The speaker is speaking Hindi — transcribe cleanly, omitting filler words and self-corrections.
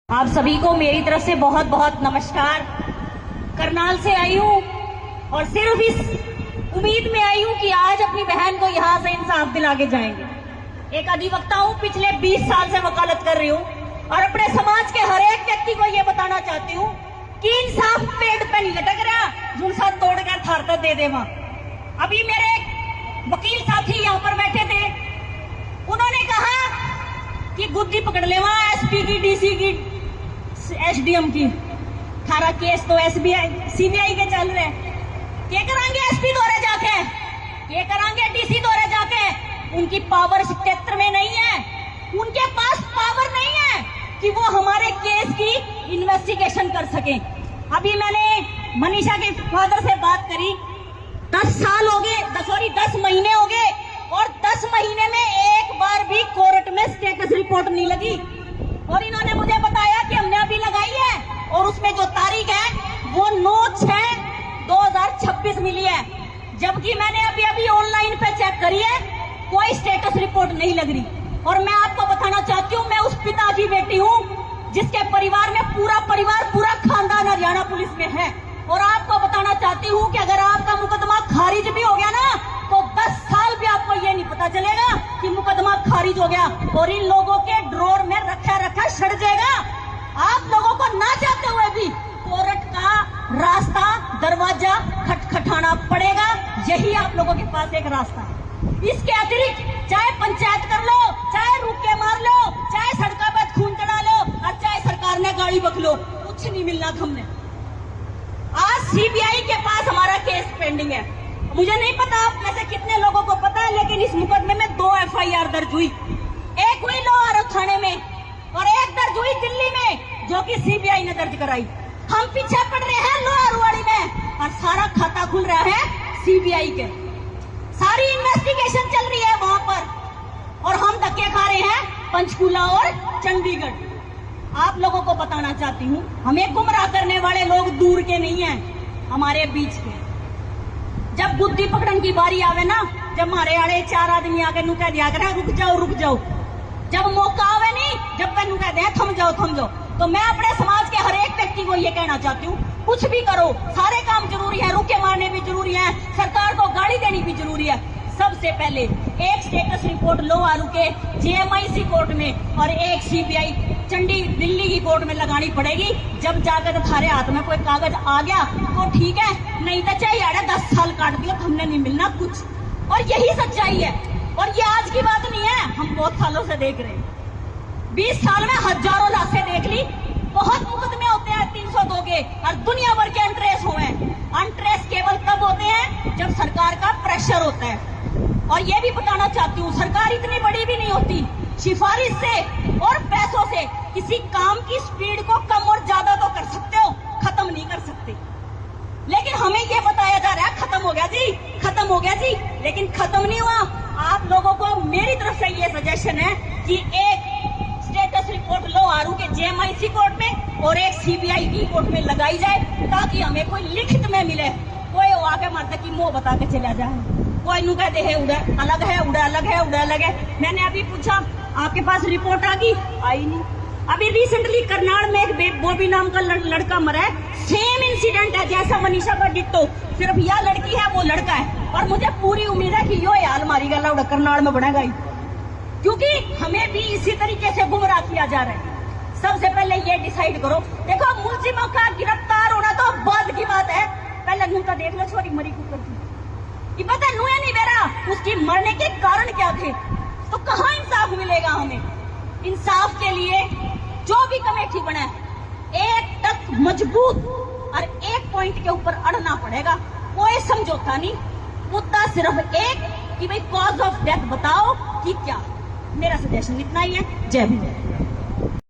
आप सभी को मेरी तरफ से बहुत बहुत नमस्कार। करनाल से आई हूँ और सिर्फ इस उम्मीद में आई हूँ कि आज अपनी बहन को यहाँ से इंसाफ दिला के जाएंगे। एक अधिवक्ता हूँ, पिछले 20 साल से वकालत कर रही हूँ और अपने समाज के हर एक व्यक्ति को ये बताना चाहती हूँ कि इंसाफ पेड़ पे नहीं लटक रहा, झुलसा तोड़ कर थारता दे दे वहां। अभी मेरे एक वकील साथी यहाँ पर बैठे थे, उन्होंने कहा कि गुद्दी पकड़ ले वहां एसपी की, डीसी की, एसडीएम की। थारा केस तो एसबीआई सीबीआई के चल रहे हैं। क्या करांगे एसपी दौरे जाके, क्या करांगे डीसी दौरे जाके? उनकी पावर क्षेत्र में नहीं है, उनके पास पावर नहीं है कि वो हमारे केस की इन्वेस्टिगेशन कर सके। अभी मैंने मनीषा के फादर से बात करी, 10 साल हो गए, 10 महीने हो गए और 10 महीने में एक बार भी कोर्ट में स्टेटस रिपोर्ट नहीं लगी। और इन्होंने मुझे बताया कि हमने अभी लगाई है और उसमें जो तारीख है वो 9/6/2026 मिली है, जबकि मैंने अभी अभी ऑनलाइन पे चेक करी है, कोई स्टेटस रिपोर्ट नहीं लग रही। और मैं आपको बताना चाहती हूँ, मैं उस पिता की बेटी हूँ जिसके परिवार में पूरा परिवार, पूरा खानदान हरियाणा पुलिस में है। और आपको बताना चाहती हूँ कि अगर आपका मुकदमा खारिज भी हो गया ना तो 10 साल भी आपको ये नहीं पता चलेगा कि मुकदमा खारिज हो गया और इन लोगों के ड्रॉर में रखा रखा सड़ जाएगा। आप लोगों को ना चाहते हुए भी कोर्ट का रास्ता, दरवाजा खटखटाना पड़ेगा। यही आप लोगों के पास एक रास्ता है। इसके अतिरिक्त चाहे पंचायत कर लो, चाहे रुक के मार लो, चाहे सड़कों पर खून चढ़ा लो और चाहे सरकार ने गाड़ी बक लो, कुछ नहीं मिलना हमने। आज सीबीआई के पास हमारा केस पेंडिंग है। मुझे नहीं पता आप में से कितने लोगों को पता है, लेकिन इस मुकदमे में 2 एफआईआर दर्ज हुई। एक हुई लोहारू थाने में और एक दर्ज हुई दिल्ली में, जो कि सीबीआई ने दर्ज कराई। हम पीछे पड़ रहे हैं लोहारूवाड़ी में और सारा खाता खुल रहा है सीबीआई के। सारी इन्वेस्टिगेशन चल रही है वहां पर और हम धक्के खा रहे हैं पंचकूला और चंडीगढ़। आप लोगों को बताना चाहती हूँ, हमें गुमराह करने वाले लोग दूर के नहीं हैं, हमारे बीच के। जब बुद्धि पकड़न की बारी आवे ना, जब हमारे आड़े 4 आदमी आके नु कह दिया करे रुक जाओ रुक जाओ, जब मौका आवे नहीं, जब मैं नु कह दे थम जाओ, तो मैं अपने समाज के हर एक व्यक्ति को ये कहना चाहती हूँ, कुछ भी करो, सारे काम जरूरी है, रुके मारने भी जरूरी है, सरकार को गाड़ी देनी भी जरूरी है। सबसे पहले एक स्टेटस रिपोर्ट लोहारू के जेएमआईसी कोर्ट में और एक सीबीआई दिल्ली की कोर्ट में लगानी पड़ेगी। जब जाकर तुम्हारे हाथ में कोई कागज आ गया तो ठीक है, नहीं तो चाहिए 10 साल काट दिया, हमने नहीं मिलना कुछ। और यही सच्चाई है और ये आज की बात नहीं है, हम बहुत सालों से देख रहे हैं। 20 साल में हजारों लाशें देख ली। बहुत मुकदमे होते हैं 302 के और दुनिया भर के अनट्रेस हुए हैं। अनट्रेस केवल तब होते हैं जब सरकार का प्रेशर होता है। और ये भी बताना चाहती हूँ, सरकार इतनी बड़ी भी नहीं होती। सिफारिश से और पैसों से किसी काम की स्पीड को कम और ज्यादा तो कर सकते हो, खत्म नहीं कर सकते। लेकिन हमें ये बताया जा रहा है खत्म हो गया जी, खत्म हो गया जी, लेकिन खत्म नहीं हुआ। आप लोगों को मेरी तरफ से ये सजेशन है कि एक स्टेटस रिपोर्ट लोहारू के जेएमआईसी कोर्ट में और एक सीबीआई की कोर्ट में लगाई जाए, ताकि हमें कोई लिखित में मिले। कोई आके मरते की मुंह बता के चला जाए, कोई नु कहते है उड़ा अलग है, उड़ा अलग है, उड़ा अलग है। मैंने अभी पूछा आपके पास रिपोर्ट आ गई? आई नहीं। अभी रिसेंटली करनाल में एक बॉबी नाम का लड़का मरा है, सेम इंसिडेंट है जैसा मनीषा का डिट्टो, सिर्फ यह लड़की है वो लड़का है। और मुझे पूरी उम्मीद है कि यो हाल मारी गला उड़ा करनाल में बनेगा ही, क्योंकि हमें भी इसी तरीके से गुमराह किया जा रहा है। सबसे पहले ये डिसाइड करो, देखो मुलजिमों का गिरफ्तार होना तो बाद की बात है, पहले नु तो देख लो छोरी मरी कुकर की, ये पता नुए नहीं बेरा उसकी मरने के कारण क्या थे, तो कहाँ इंसाफ मिलेगा हमें? इंसाफ के लिए जो भी कमेटी बने, एक तक मजबूत और एक पॉइंट के ऊपर अड़ना पड़ेगा, कोई समझौता नहीं। मुद्दा सिर्फ एक कि भाई कॉज ऑफ डेथ बताओ कि क्या। मेरा सजेशन इतना ही है। जय हिंद।